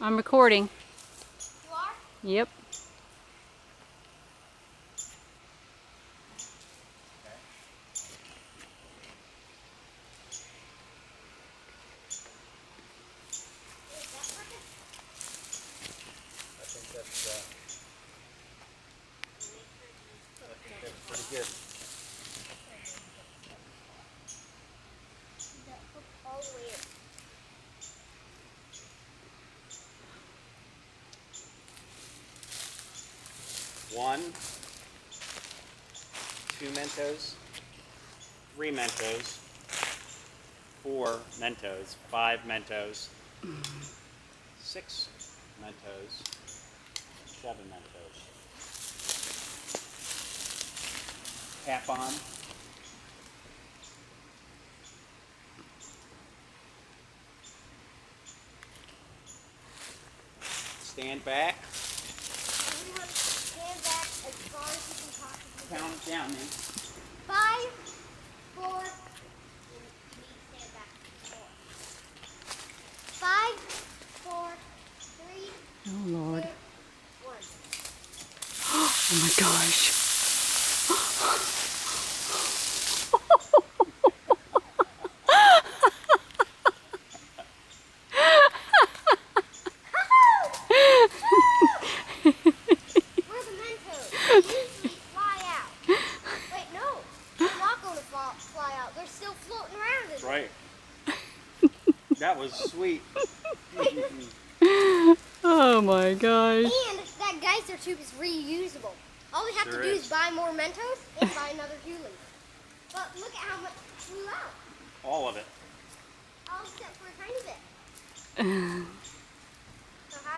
I'm recording. You are? Yep. I think that's pretty good. That hook all the way in. One, two Mentos, three Mentos, four Mentos, five Mentos, six Mentos, seven Mentos. Cap on. Stand back. Everyone stand back as far as you can possibly Count it down, man. 5, 4, and you need to stand back 4. 5, 4, 3, Oh, Lord. 2, 1. Oh, my gosh. Where are the Mentos? They usually fly out. Wait, no. They're not going to fly out. They're still floating around in there. Right. That was sweet. Oh, my gosh. And that geyser tube is reusable. All we have Sure to do is. is buy more Mentos and buy another Julie. But look at how much flew out. All of it. All except for a tiny bit.